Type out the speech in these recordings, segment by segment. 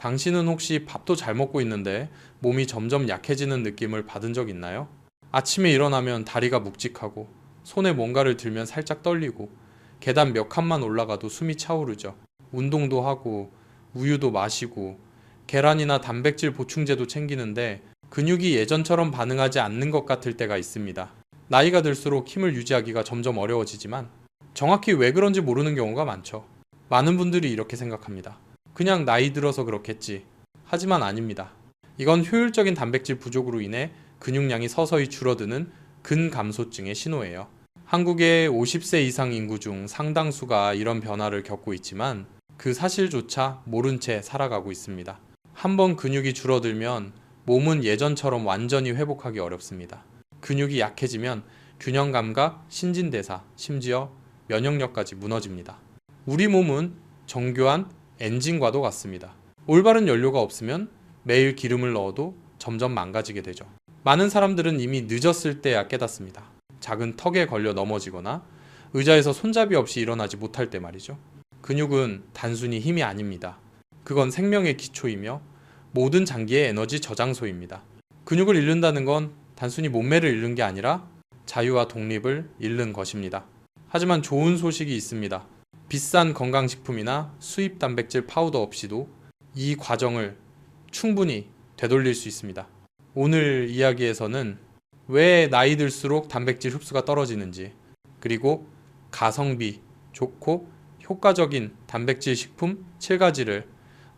당신은 혹시 밥도 잘 먹고 있는데 몸이 점점 약해지는 느낌을 받은 적 있나요? 아침에 일어나면 다리가 묵직하고 손에 뭔가를 들면 살짝 떨리고 계단 몇 칸만 올라가도 숨이 차오르죠. 운동도 하고 우유도 마시고 계란이나 단백질 보충제도 챙기는데 근육이 예전처럼 반응하지 않는 것 같을 때가 있습니다. 나이가 들수록 힘을 유지하기가 점점 어려워지지만 정확히 왜 그런지 모르는 경우가 많죠. 많은 분들이 이렇게 생각합니다. 그냥 나이 들어서 그렇겠지. 하지만 아닙니다. 이건 효율적인 단백질 부족으로 인해 근육량이 서서히 줄어드는 근감소증의 신호예요. 한국의 50세 이상 인구 중 상당수가 이런 변화를 겪고 있지만 그 사실조차 모른 채 살아가고 있습니다. 한번 근육이 줄어들면 몸은 예전처럼 완전히 회복하기 어렵습니다. 근육이 약해지면 균형 감각, 신진대사, 심지어 면역력까지 무너집니다. 우리 몸은 정교한 엔진과도 같습니다. 올바른 연료가 없으면 매일 기름을 넣어도 점점 망가지게 되죠. 많은 사람들은 이미 늦었을 때야 깨닫습니다. 작은 턱에 걸려 넘어지거나 의자에서 손잡이 없이 일어나지 못할 때 말이죠. 근육은 단순히 힘이 아닙니다. 그건 생명의 기초이며 모든 장기의 에너지 저장소입니다. 근육을 잃는다는 건 단순히 몸매를 잃는 게 아니라 자유와 독립을 잃는 것입니다. 하지만 좋은 소식이 있습니다. 비싼 건강식품이나 수입 단백질 파우더 없이도 이 과정을 충분히 되돌릴 수 있습니다. 오늘 이야기에서는 왜 나이 들수록 단백질 흡수가 떨어지는지, 그리고 가성비 좋고 효과적인 단백질 식품 7가지를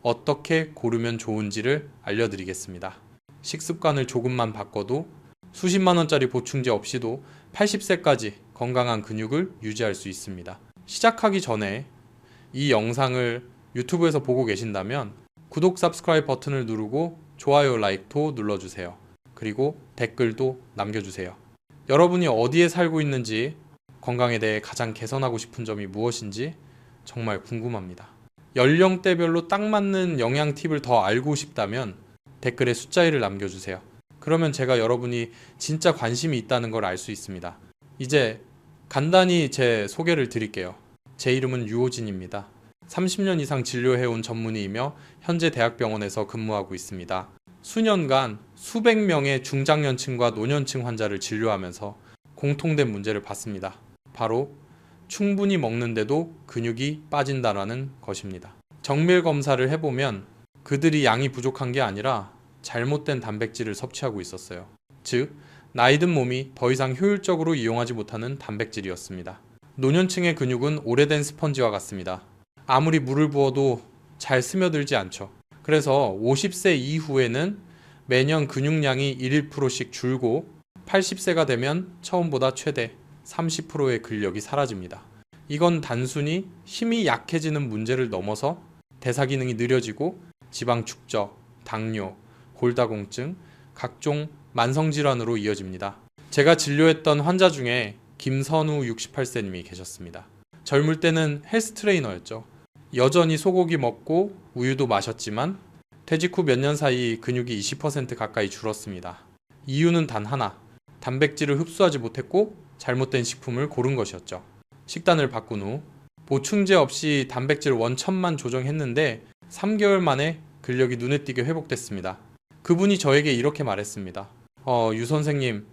어떻게 고르면 좋은지를 알려드리겠습니다. 식습관을 조금만 바꿔도 수십만 원짜리 보충제 없이도 80세까지 건강한 근육을 유지할 수 있습니다. 시작하기 전에 이 영상을 유튜브에서 보고 계신다면 구독, sabscribe 버튼을 누르고 좋아요, 라이크도 눌러주세요. 그리고 댓글도 남겨주세요. 여러분이 어디에 살고 있는지, 건강에 대해 가장 개선하고 싶은 점이 무엇인지 정말 궁금합니다. 연령대별로 딱 맞는 영양 팁을 더 알고 싶다면 댓글에 숫자 1을 남겨주세요. 그러면 제가 여러분이 진짜 관심이 있다는 걸 알 수 있습니다. 이제 간단히 제 소개를 드릴게요. 제 이름은 유호진입니다. 30년 이상 진료해온 전문의이며 현재 대학병원에서 근무하고 있습니다. 수년간 수백 명의 중장년층과 노년층 환자를 진료하면서 공통된 문제를 봤습니다. 바로 충분히 먹는데도 근육이 빠진다라는 것입니다. 정밀 검사를 해보면 그들이 양이 부족한 게 아니라 잘못된 단백질을 섭취하고 있었어요. 즉, 나이든 몸이 더 이상 효율적으로 이용하지 못하는 단백질이었습니다. 노년층의 근육은 오래된 스펀지와 같습니다. 아무리 물을 부어도 잘 스며들지 않죠. 그래서 50세 이후에는 매년 근육량이 1~1%씩 줄고 80세가 되면 처음보다 최대 30%의 근력이 사라집니다. 이건 단순히 힘이 약해지는 문제를 넘어서 대사 기능이 느려지고 지방 축적, 당뇨, 골다공증, 각종 만성질환으로 이어집니다. 제가 진료했던 환자 중에 김선우 68세님이 계셨습니다. 젊을 때는 헬스 트레이너였죠. 여전히 소고기 먹고 우유도 마셨지만 퇴직 후 몇 년 사이 근육이 20% 가까이 줄었습니다. 이유는 단 하나, 단백질을 흡수하지 못했고 잘못된 식품을 고른 것이었죠. 식단을 바꾼 후 보충제 없이 단백질 원천만 조정했는데 3개월 만에 근력이 눈에 띄게 회복됐습니다. 그분이 저에게 이렇게 말했습니다. 유 선생님,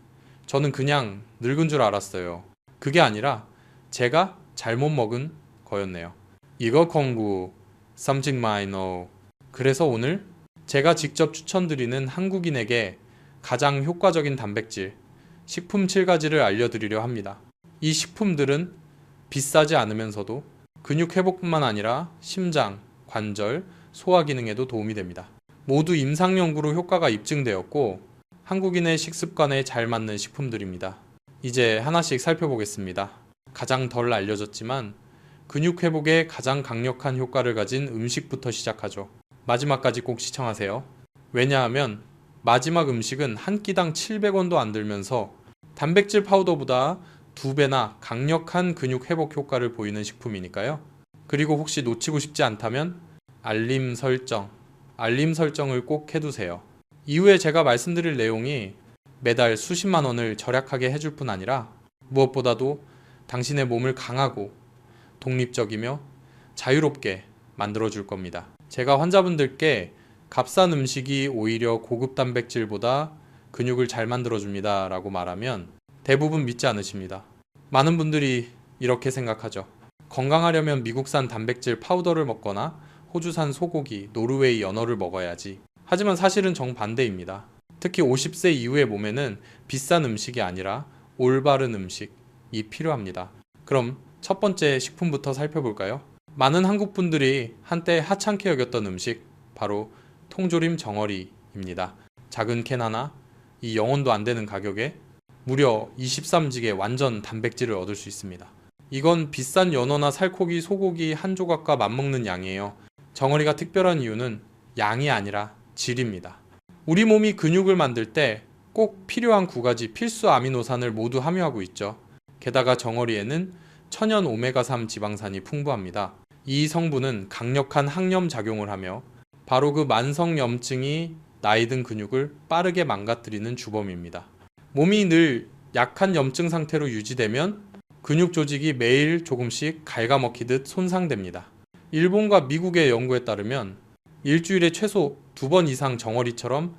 저는 그냥 늙은 줄 알았어요. 그게 아니라 제가 잘못 먹은 거였네요. 이거 공부, something might know. 그래서 오늘 제가 직접 추천드리는 한국인에게 가장 효과적인 단백질, 식품 7가지를 알려드리려 합니다. 이 식품들은 비싸지 않으면서도 근육 회복뿐만 아니라 심장, 관절, 소화 기능에도 도움이 됩니다. 모두 임상 연구로 효과가 입증되었고 한국인의 식습관에 잘 맞는 식품들입니다. 이제 하나씩 살펴보겠습니다. 가장 덜 알려졌지만 근육 회복에 가장 강력한 효과를 가진 음식부터 시작하죠. 마지막까지 꼭 시청하세요. 왜냐하면 마지막 음식은 한 끼당 700원도 안 들면서 단백질 파우더보다 2배나 강력한 근육 회복 효과를 보이는 식품이니까요. 그리고 혹시 놓치고 싶지 않다면 알림 설정을 꼭 해두세요. 이후에 제가 말씀드릴 내용이 매달 수십만 원을 절약하게 해줄 뿐 아니라 무엇보다도 당신의 몸을 강하고 독립적이며 자유롭게 만들어줄 겁니다. 제가 환자분들께 값싼 음식이 오히려 고급 단백질보다 근육을 잘 만들어줍니다 라고 말하면 대부분 믿지 않으십니다. 많은 분들이 이렇게 생각하죠. 건강하려면 미국산 단백질 파우더를 먹거나 호주산 소고기, 노르웨이 연어를 먹어야지. 하지만 사실은 정반대입니다. 특히 50세 이후의 몸에는 비싼 음식이 아니라 올바른 음식이 필요합니다. 그럼 첫 번째 식품부터 살펴볼까요? 많은 한국 분들이 한때 하찮게 여겼던 음식, 바로 통조림 정어리입니다. 작은 캔 하나, 이 0원도 안 되는 가격에 무려 23직의 완전 단백질을 얻을 수 있습니다. 이건 비싼 연어나 살코기, 소고기 한 조각과 맞먹는 양이에요. 정어리가 특별한 이유는 양이 아니라 질입니다. 우리 몸이 근육을 만들 때 꼭 필요한 9가지 필수 아미노산을 모두 함유하고 있죠. 게다가 정어리에는 천연 오메가3 지방산이 풍부합니다. 이 성분은 강력한 항염 작용을 하며 바로 그 만성염증이 나이 든 근육을 빠르게 망가뜨리는 주범입니다. 몸이 늘 약한 염증 상태로 유지되면 근육 조직이 매일 조금씩 갉아먹히듯 손상됩니다. 일본과 미국의 연구에 따르면 일주일에 최소 2번 이상 정어리처럼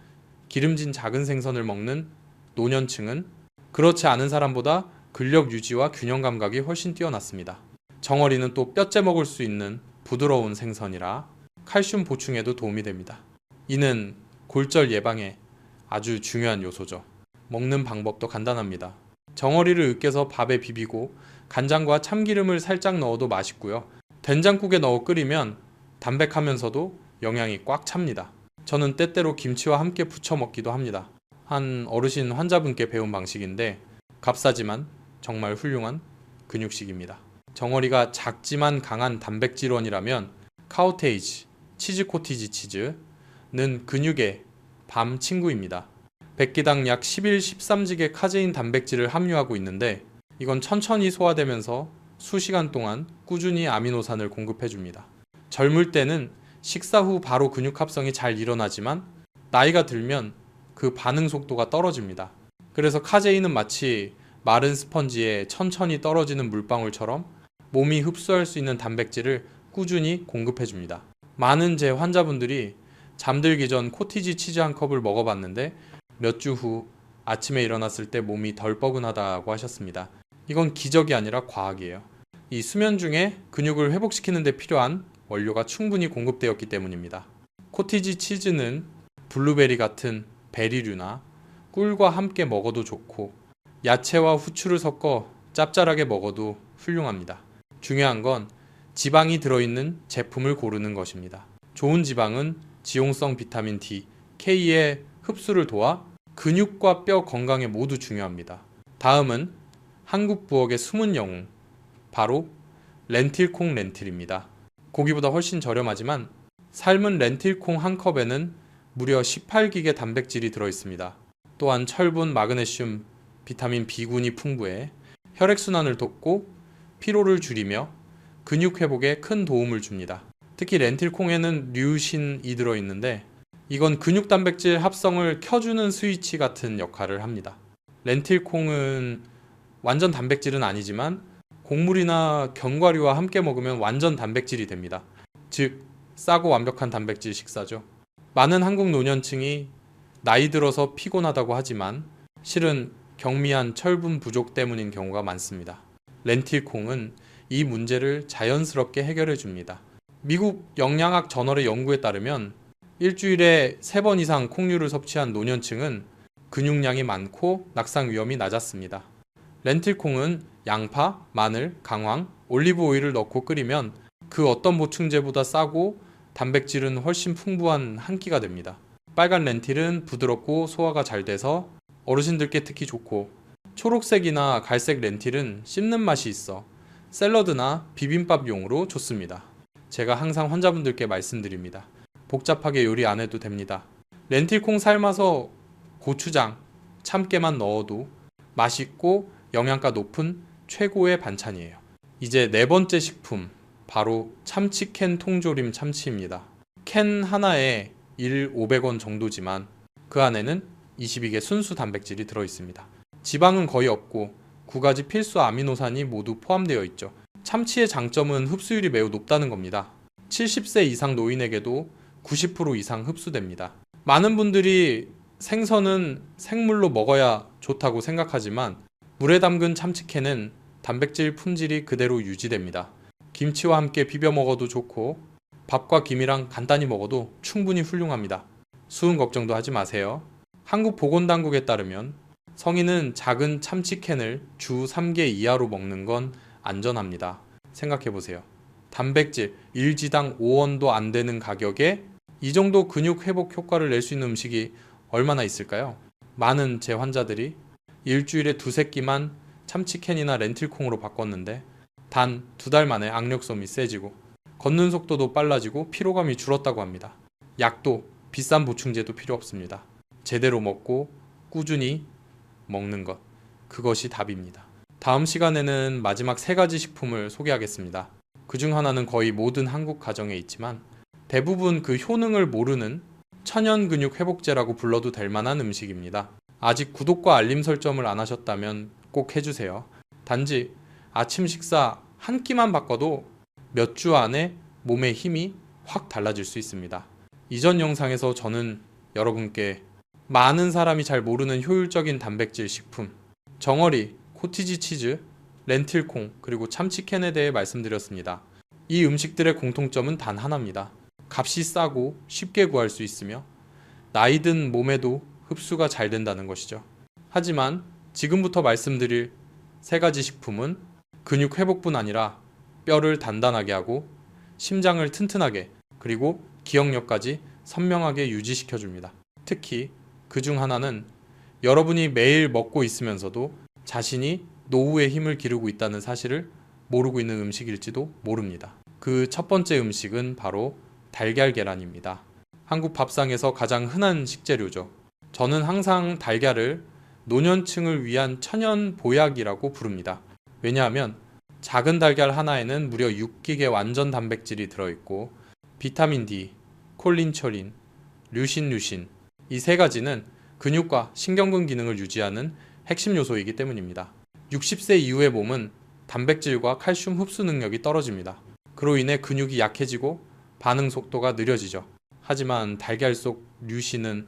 기름진 작은 생선을 먹는 노년층은 그렇지 않은 사람보다 근력 유지와 균형 감각이 훨씬 뛰어났습니다. 정어리는 또 뼈째 먹을 수 있는 부드러운 생선이라 칼슘 보충에도 도움이 됩니다. 이는 골절 예방에 아주 중요한 요소죠. 먹는 방법도 간단합니다. 정어리를 으깨서 밥에 비비고 간장과 참기름을 살짝 넣어도 맛있고요. 된장국에 넣어 끓이면 담백하면서도 영양이 꽉 찹니다. 저는 때때로 김치와 함께 부쳐 먹기도 합니다. 한 어르신 환자분께 배운 방식인데 값싸지만 정말 훌륭한 근육식입니다. 정어리가 작지만 강한 단백질원이라면 카우테이지, 치즈 코티지 치즈는 근육의 밤 친구입니다. 100기당 약 11, 13직의 카제인 단백질을 함유하고 있는데 이건 천천히 소화되면서 수시간 동안 꾸준히 아미노산을 공급해줍니다. 젊을 때는 식사 후 바로 근육 합성이 잘 일어나지만 나이가 들면 그 반응 속도가 떨어집니다. 그래서 카제인은 마치 마른 스펀지에 천천히 떨어지는 물방울처럼 몸이 흡수할 수 있는 단백질을 꾸준히 공급해줍니다. 많은 제 환자분들이 잠들기 전 코티지 치즈 한 컵을 먹어봤는데 몇 주 후 아침에 일어났을 때 몸이 덜 뻐근하다고 하셨습니다. 이건 기적이 아니라 과학이에요. 이 수면 중에 근육을 회복시키는 데 필요한 원료가 충분히 공급되었기 때문입니다. 코티지 치즈는 블루베리 같은 베리류나 꿀과 함께 먹어도 좋고 야채와 후추를 섞어 짭짤하게 먹어도 훌륭합니다. 중요한 건 지방이 들어있는 제품을 고르는 것입니다. 좋은 지방은 지용성 비타민 D, K의 흡수를 도와 근육과 뼈 건강에 모두 중요합니다. 다음은 한국 부엌의 숨은 영웅, 바로 렌틸콩 렌틸입니다. 고기보다 훨씬 저렴하지만 삶은 렌틸콩 한 컵에는 무려 18기의 단백질이 들어있습니다. 또한 철분, 마그네슘, 비타민 B군이 풍부해 혈액순환을 돕고 피로를 줄이며 근육 회복에 큰 도움을 줍니다. 특히 렌틸콩에는 류신이 들어있는데 이건 근육 단백질 합성을 켜주는 스위치 같은 역할을 합니다. 렌틸콩은 완전 단백질은 아니지만 곡물이나 견과류와 함께 먹으면 완전 단백질이 됩니다. 즉, 싸고 완벽한 단백질 식사죠. 많은 한국 노년층이 나이 들어서 피곤하다고 하지만 실은 경미한 철분 부족 때문인 경우가 많습니다. 렌틸콩은 이 문제를 자연스럽게 해결해 줍니다. 미국 영양학 저널의 연구에 따르면 일주일에 3번 이상 콩류를 섭취한 노년층은 근육량이 많고 낙상 위험이 낮았습니다. 렌틸콩은 양파, 마늘, 강황, 올리브 오일을 넣고 끓이면 그 어떤 보충제보다 싸고 단백질은 훨씬 풍부한 한 끼가 됩니다. 빨간 렌틸은 부드럽고 소화가 잘 돼서 어르신들께 특히 좋고 초록색이나 갈색 렌틸은 씹는 맛이 있어 샐러드나 비빔밥용으로 좋습니다. 제가 항상 환자분들께 말씀드립니다. 복잡하게 요리 안 해도 됩니다. 렌틸콩 삶아서 고추장, 참깨만 넣어도 맛있고 영양가 높은 최고의 반찬이에요. 이제 네 번째 식품, 바로 참치캔 통조림 참치입니다. 캔 하나에 500원 정도지만 그 안에는 22개 순수 단백질이 들어있습니다. 지방은 거의 없고 9가지 필수 아미노산이 모두 포함되어 있죠. 참치의 장점은 흡수율이 매우 높다는 겁니다. 70세 이상 노인에게도 90% 이상 흡수됩니다. 많은 분들이 생선은 생물로 먹어야 좋다고 생각하지만 물에 담근 참치캔은 단백질 품질이 그대로 유지됩니다. 김치와 함께 비벼 먹어도 좋고 밥과 김이랑 간단히 먹어도 충분히 훌륭합니다. 수은 걱정도 하지 마세요. 한국 보건당국에 따르면 성인은 작은 참치캔을 주 3개 이하로 먹는 건 안전합니다. 생각해보세요. 단백질 1지당 5원도 안 되는 가격에 이 정도 근육 회복 효과를 낼 수 있는 음식이 얼마나 있을까요? 많은 제 환자들이 일주일에 두세 끼만 참치캔이나 렌틸콩으로 바꿨는데 단 2달 만에 악력섬이 세지고 걷는 속도도 빨라지고 피로감이 줄었다고 합니다. 약도 비싼 보충제도 필요 없습니다. 제대로 먹고 꾸준히 먹는 것, 그것이 답입니다. 다음 시간에는 마지막 3가지 식품을 소개하겠습니다. 그중 하나는 거의 모든 한국 가정에 있지만 대부분 그 효능을 모르는 천연 근육 회복제라고 불러도 될 만한 음식입니다. 아직 구독과 알림 설정을 안 하셨다면 꼭 해주세요. 단지 아침 식사 한 끼만 바꿔도 몇 주 안에 몸의 힘이 확 달라질 수 있습니다. 이전 영상에서 저는 여러분께 많은 사람이 잘 모르는 효율적인 단백질 식품, 정어리, 코티지 치즈, 렌틸콩, 그리고 참치캔에 대해 말씀드렸습니다. 이 음식들의 공통점은 단 하나입니다. 값이 싸고 쉽게 구할 수 있으며 나이든 몸에도 흡수가 잘 된다는 것이죠. 하지만 지금부터 말씀드릴 3가지 식품은 근육 회복뿐 아니라 뼈를 단단하게 하고 심장을 튼튼하게 그리고 기억력까지 선명하게 유지시켜줍니다. 특히 그 중 하나는 여러분이 매일 먹고 있으면서도 자신이 노후의 힘을 기르고 있다는 사실을 모르고 있는 음식일지도 모릅니다. 그 첫 번째 음식은 바로 달걀 계란입니다. 한국 밥상에서 가장 흔한 식재료죠. 저는 항상 달걀을 노년층을 위한 천연 보약이라고 부릅니다. 왜냐하면 작은 달걀 하나에는 무려 6기의 완전 단백질이 들어있고 비타민 D, 콜린처린, 류신 이 3가지는 근육과 신경근 기능을 유지하는 핵심 요소이기 때문입니다. 60세 이후의 몸은 단백질과 칼슘 흡수 능력이 떨어집니다. 그로 인해 근육이 약해지고 반응 속도가 느려지죠. 하지만 달걀 속 류신은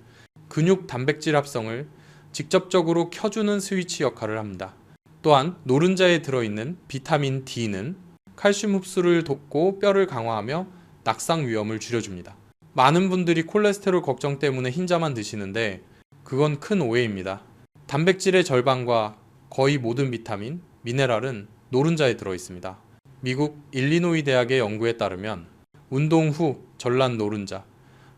근육 단백질 합성을 직접적으로 켜주는 스위치 역할을 합니다. 또한 노른자에 들어있는 비타민 D는 칼슘 흡수를 돕고 뼈를 강화하며 낙상 위험을 줄여줍니다. 많은 분들이 콜레스테롤 걱정 때문에 흰자만 드시는데 그건 큰 오해입니다. 단백질의 절반과 거의 모든 비타민, 미네랄은 노른자에 들어있습니다. 미국 일리노이 대학의 연구에 따르면 운동 후 전란 노른자,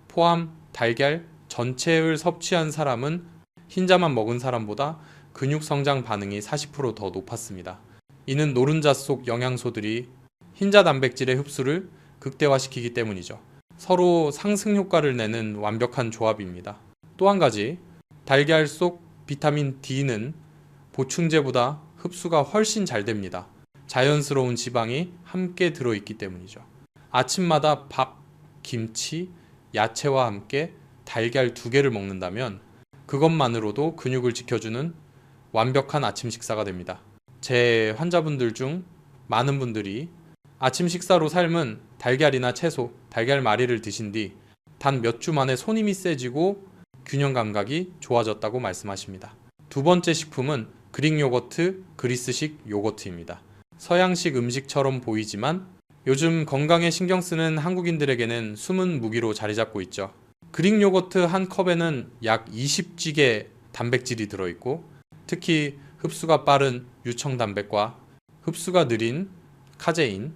포함 달걀 전체를 섭취한 사람은 흰자만 먹은 사람보다 근육 성장 반응이 40% 더 높았습니다. 이는 노른자 속 영양소들이 흰자 단백질의 흡수를 극대화시키기 때문이죠. 서로 상승 효과를 내는 완벽한 조합입니다. 또 한 가지, 달걀 속 비타민 D는 보충제보다 흡수가 훨씬 잘 됩니다. 자연스러운 지방이 함께 들어있기 때문이죠. 아침마다 밥, 김치, 야채와 함께 달걀 2개를 먹는다면 그것만으로도 근육을 지켜주는 완벽한 아침 식사가 됩니다. 제 환자분들 중 많은 분들이 아침 식사로 삶은 달걀이나 채소, 달걀말이를 드신 뒤 단 몇 주 만에 손 힘이 세지고 균형 감각이 좋아졌다고 말씀하십니다. 두 번째 식품은 그릭 요거트, 그리스식 요거트입니다. 서양식 음식처럼 보이지만 요즘 건강에 신경 쓰는 한국인들에게는 숨은 무기로 자리 잡고 있죠. 그릭 요거트 한 컵에는 약 20g의 단백질이 들어있고 특히 흡수가 빠른 유청 단백과 흡수가 느린 카제인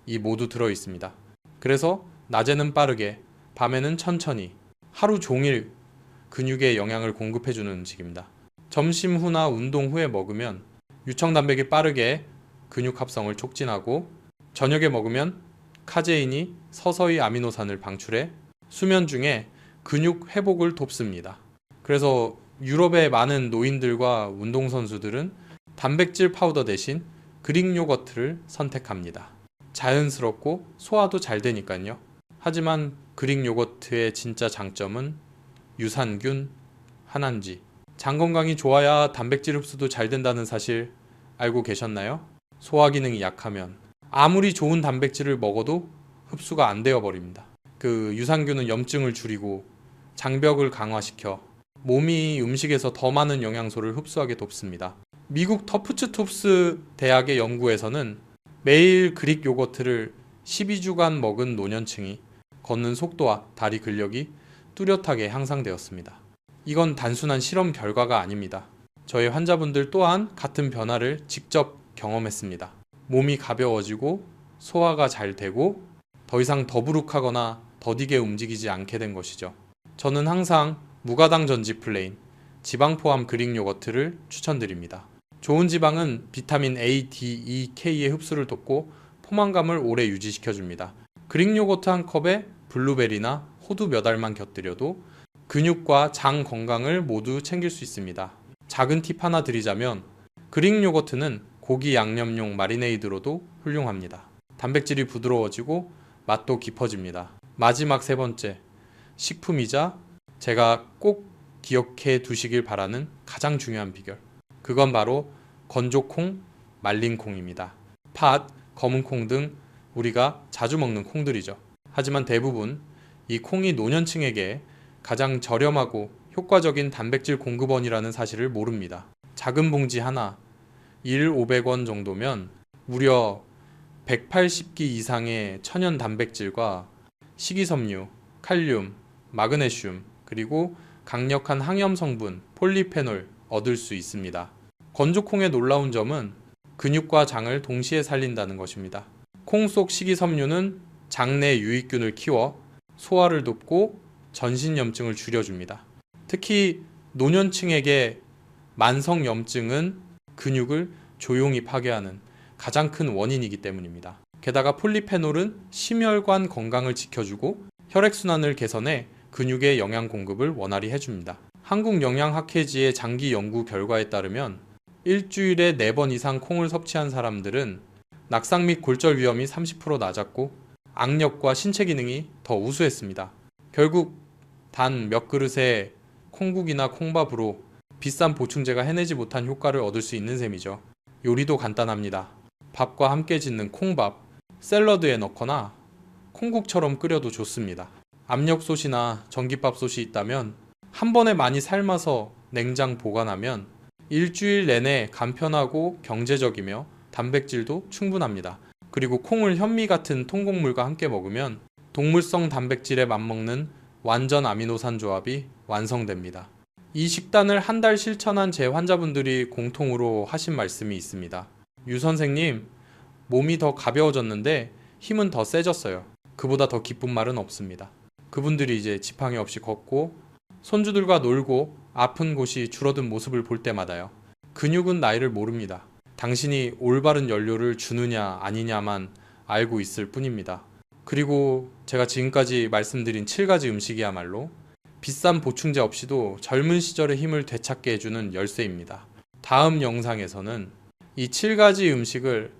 이 모두 들어있습니다. 그래서 낮에는 빠르게 밤에는 천천히 하루 종일 근육에 영양을 공급해주는 음식입니다. 점심 후나 운동 후에 먹으면 유청 단백이 빠르게 근육 합성을 촉진하고 저녁에 먹으면 카제인이 서서히 아미노산을 방출해 수면 중에 근육 회복을 돕습니다. 그래서 유럽의 많은 노인들과 운동선수들은 단백질 파우더 대신 그릭 요거트를 선택합니다. 자연스럽고 소화도 잘 되니까요. 하지만 그릭 요거트의 진짜 장점은 유산균, 한한지. 장 건강이 좋아야 단백질 흡수도 잘 된다는 사실 알고 계셨나요? 소화 기능이 약하면 아무리 좋은 단백질을 먹어도 흡수가 안 되어 버립니다. 그 유산균은 염증을 줄이고 장벽을 강화시켜 몸이 음식에서 더 많은 영양소를 흡수하게 돕습니다. 미국 터프츠 톱스 대학의 연구에서는 매일 그릭 요거트를 12주간 먹은 노년층이 걷는 속도와 다리 근력이 뚜렷하게 향상되었습니다. 이건 단순한 실험 결과가 아닙니다. 저희 환자분들 또한 같은 변화를 직접 경험했습니다. 몸이 가벼워지고 소화가 잘 되고 더 이상 더부룩하거나 더디게 움직이지 않게 된 것이죠. 저는 항상 무가당 전지 플레인, 지방 포함 그릭 요거트를 추천드립니다. 좋은 지방은 비타민 A, D, E, K의 흡수를 돕고 포만감을 오래 유지시켜줍니다. 그릭 요거트 한 컵에 블루베리나 호두 몇 알만 곁들여도 근육과 장 건강을 모두 챙길 수 있습니다. 작은 팁 하나 드리자면 그릭 요거트는 고기 양념용 마리네이드로도 훌륭합니다. 단백질이 부드러워지고 맛도 깊어집니다. 마지막 세 번째, 식품이자 제가 꼭 기억해 두시길 바라는 가장 중요한 비결. 그건 바로 건조콩, 말린 콩입니다. 팥, 검은 콩 등 우리가 자주 먹는 콩들이죠. 하지만 대부분 이 콩이 노년층에게 가장 저렴하고 효과적인 단백질 공급원이라는 사실을 모릅니다. 작은 봉지 하나 1,500원 정도면 무려 180기 이상의 천연 단백질과 식이섬유, 칼륨, 마그네슘, 그리고 강력한 항염 성분, 폴리페놀 얻을 수 있습니다. 건조콩의 놀라운 점은 근육과 장을 동시에 살린다는 것입니다. 콩 속 식이섬유는 장내 유익균을 키워 소화를 돕고 전신염증을 줄여줍니다. 특히 노년층에게 만성염증은 근육을 조용히 파괴하는 가장 큰 원인이기 때문입니다. 게다가 폴리페놀은 심혈관 건강을 지켜주고 혈액순환을 개선해 근육의 영양 공급을 원활히 해줍니다. 한국영양학회지의 장기 연구 결과에 따르면 일주일에 4번 이상 콩을 섭취한 사람들은 낙상 및 골절 위험이 30% 낮았고 악력과 신체 기능이 더 우수했습니다. 결국 단 몇 그릇의 콩국이나 콩밥으로 비싼 보충제가 해내지 못한 효과를 얻을 수 있는 셈이죠. 요리도 간단합니다. 밥과 함께 짓는 콩밥, 샐러드에 넣거나 콩국처럼 끓여도 좋습니다. 압력솥이나 전기밥솥이 있다면 한 번에 많이 삶아서 냉장 보관하면 일주일 내내 간편하고 경제적이며 단백질도 충분합니다. 그리고 콩을 현미 같은 통곡물과 함께 먹으면 동물성 단백질에 맞먹는 완전 아미노산 조합이 완성됩니다. 이 식단을 한 달 실천한 제 환자분들이 공통으로 하신 말씀이 있습니다. 유 선생님, 몸이 더 가벼워졌는데 힘은 더 세졌어요. 그보다 더 기쁜 말은 없습니다. 그분들이 이제 지팡이 없이 걷고 손주들과 놀고 아픈 곳이 줄어든 모습을 볼 때마다요. 근육은 나이를 모릅니다. 당신이 올바른 연료를 주느냐 아니냐만 알고 있을 뿐입니다. 그리고 제가 지금까지 말씀드린 7가지 음식이야말로 비싼 보충제 없이도 젊은 시절의 힘을 되찾게 해주는 열쇠입니다. 다음 영상에서는 이 7가지 음식을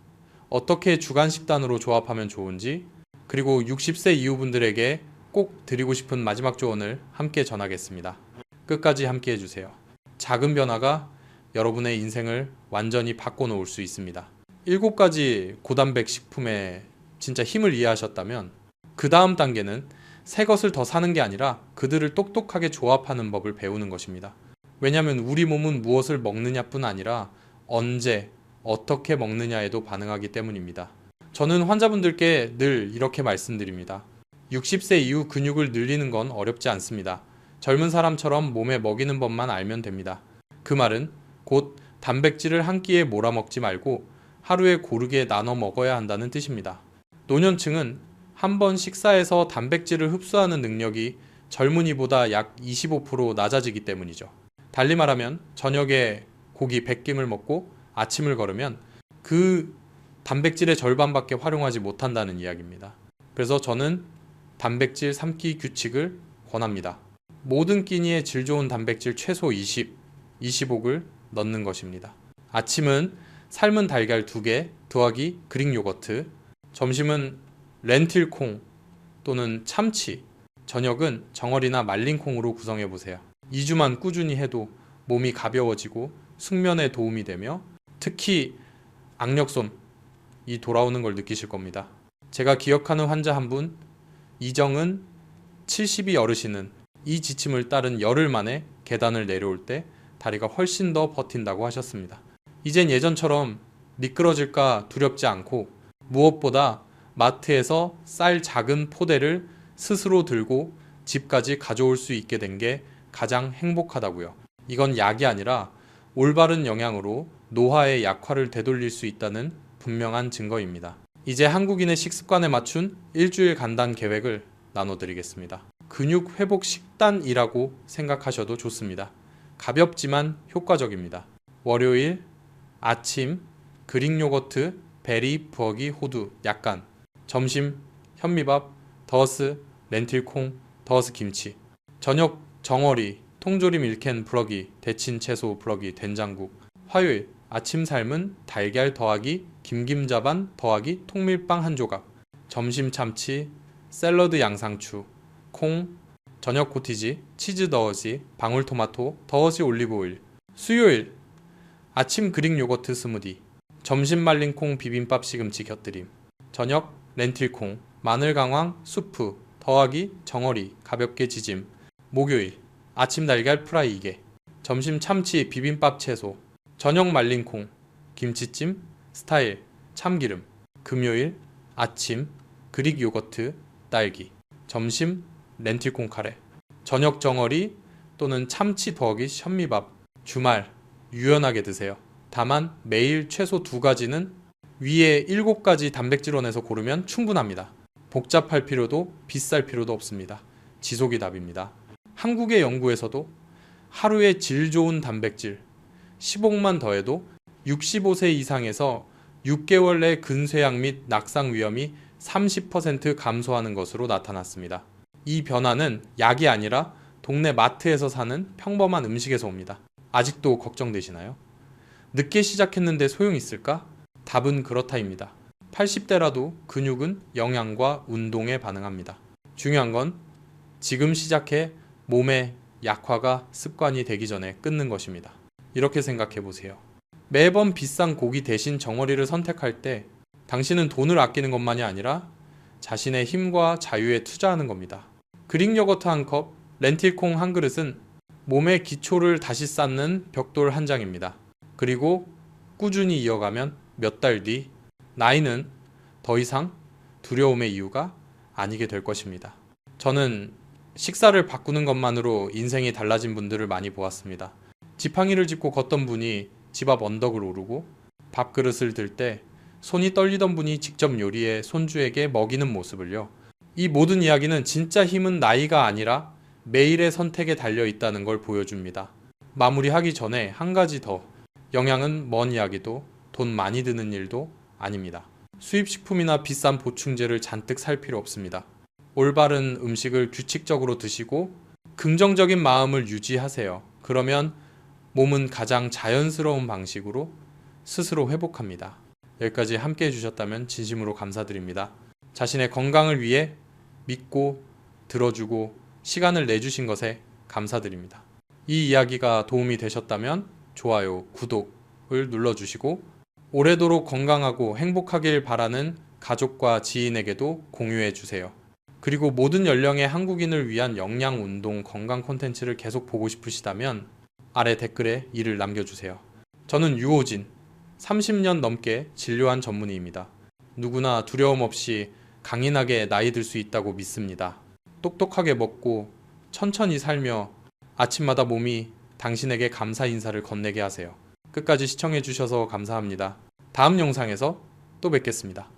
어떻게 주간 식단으로 조합하면 좋은지, 그리고 60세 이후 분들에게 꼭 드리고 싶은 마지막 조언을 함께 전하겠습니다. 끝까지 함께 해주세요. 작은 변화가 여러분의 인생을 완전히 바꿔놓을 수 있습니다. 7가지 고단백 식품의 진짜 힘을 이해하셨다면 그 다음 단계는 새 것을 더 사는 게 아니라 그들을 똑똑하게 조합하는 법을 배우는 것입니다. 왜냐하면 우리 몸은 무엇을 먹느냐뿐 아니라 언제, 어떻게 먹느냐에도 반응하기 때문입니다. 저는 환자분들께 늘 이렇게 말씀드립니다. 60세 이후 근육을 늘리는 건 어렵지 않습니다. 젊은 사람처럼 몸에 먹이는 법만 알면 됩니다. 그 말은 곧 단백질을 한 끼에 몰아먹지 말고 하루에 고르게 나눠 먹어야 한다는 뜻입니다. 노년층은 한 번 식사에서 단백질을 흡수하는 능력이 젊은이보다 약 25% 낮아지기 때문이죠. 달리 말하면 저녁에 고기 100김을 먹고 아침을 걸으면 그 단백질의 절반밖에 활용하지 못한다는 이야기입니다. 그래서 저는 단백질 3끼 규칙을 권합니다. 모든 끼니에 질 좋은 단백질 최소 20, 25을 넣는 것입니다. 아침은 삶은 달걀 2개 더하기 그릭 요거트, 점심은 렌틸콩 또는 참치, 저녁은 정어리나 말린 콩으로 구성해보세요. 2주만 꾸준히 해도 몸이 가벼워지고 숙면에 도움이 되며 특히 악력솜이 돌아오는 걸 느끼실 겁니다. 제가 기억하는 환자 한 분, 이정은 70이 어르신은 이 지침을 따른 열흘 만에 계단을 내려올 때 다리가 훨씬 더 버틴다고 하셨습니다. 이젠 예전처럼 미끄러질까 두렵지 않고 무엇보다 마트에서 쌀 작은 포대를 스스로 들고 집까지 가져올 수 있게 된 게 가장 행복하다고요. 이건 약이 아니라 올바른 영양으로 노화의 약화를 되돌릴 수 있다는 분명한 증거입니다. 이제 한국인의 식습관에 맞춘 일주일 간단 계획을 나눠드리겠습니다. 근육 회복 식단이라고 생각하셔도 좋습니다. 가볍지만 효과적입니다. 월요일 아침 그릭 요거트, 베리, 부엌이, 호두, 약간. 점심 현미밥, 더스, 렌틸콩, 더스 김치. 저녁 정어리, 통조림 1캔 부러기, 데친 채소 부러기, 된장국. 화요일 아침 삶은 달걀 더하기 김김자반 더하기 통밀빵 한 조각. 점심 참치, 샐러드 양상추, 콩. 저녁 코티지, 치즈 더하기 방울토마토 더하기 올리브오일. 수요일 아침 그릭 요거트 스무디. 점심 말린 콩 비빔밥 시금치 곁들임. 저녁 렌틸콩, 마늘 강황 수프 더하기 정어리 가볍게 지짐. 목요일 아침 달걀 프라이 2개. 점심 참치 비빔밥 채소. 저녁 말린 콩, 김치찜 스타일 참기름. 금요일 아침 그릭 요거트 딸기. 점심 렌틸콩 카레. 저녁 정어리 또는 참치 더하기 현미밥. 주말 유연하게 드세요. 다만 매일 최소 2가지는 위에 7가지 단백질원에서 고르면 충분합니다. 복잡할 필요도 비쌀 필요도 없습니다. 지속이 답입니다. 한국의 연구에서도 하루에 질 좋은 단백질 10억만 더해도 65세 이상에서 6개월 내 근쇠약 및 낙상 위험이 30% 감소하는 것으로 나타났습니다. 이 변화는 약이 아니라 동네 마트에서 사는 평범한 음식에서 옵니다. 아직도 걱정되시나요? 늦게 시작했는데 소용있을까? 답은 그렇다입니다. 80대라도 근육은 영양과 운동에 반응합니다. 중요한 건 지금 시작해 몸의 약화가 습관이 되기 전에 끊는 것입니다. 이렇게 생각해 보세요. 매번 비싼 고기 대신 정어리를 선택할 때 당신은 돈을 아끼는 것만이 아니라 자신의 힘과 자유에 투자하는 겁니다. 그릭 요거트 1컵, 렌틸콩 1그릇은 몸의 기초를 다시 쌓는 벽돌 한 장입니다. 그리고 꾸준히 이어가면 몇 달 뒤 나이는 더 이상 두려움의 이유가 아니게 될 것입니다. 저는 식사를 바꾸는 것만으로 인생이 달라진 분들을 많이 보았습니다. 지팡이를 짚고 걷던 분이 집 앞 언덕을 오르고 밥그릇을 들 때 손이 떨리던 분이 직접 요리해 손주에게 먹이는 모습을요. 이 모든 이야기는 진짜 힘은 나이가 아니라 매일의 선택에 달려 있다는 걸 보여줍니다. 마무리하기 전에 한 가지 더. 영양은 먼 이야기도 돈 많이 드는 일도 아닙니다. 수입식품이나 비싼 보충제를 잔뜩 살 필요 없습니다. 올바른 음식을 규칙적으로 드시고 긍정적인 마음을 유지하세요. 그러면 몸은 가장 자연스러운 방식으로 스스로 회복합니다. 여기까지 함께 해주셨다면 진심으로 감사드립니다. 자신의 건강을 위해 믿고 들어주고 시간을 내주신 것에 감사드립니다. 이 이야기가 도움이 되셨다면 좋아요, 구독을 눌러주시고 오래도록 건강하고 행복하길 바라는 가족과 지인에게도 공유해주세요. 그리고 모든 연령의 한국인을 위한 영양, 운동, 건강 콘텐츠를 계속 보고 싶으시다면 아래 댓글에 이를 남겨주세요. 저는 유호진, 30년 넘게 진료한 전문의입니다. 누구나 두려움 없이 강인하게 나이 들 수 있다고 믿습니다. 똑똑하게 먹고 천천히 살며 아침마다 몸이 당신에게 감사 인사를 건네게 하세요. 끝까지 시청해주셔서 감사합니다. 다음 영상에서 또 뵙겠습니다.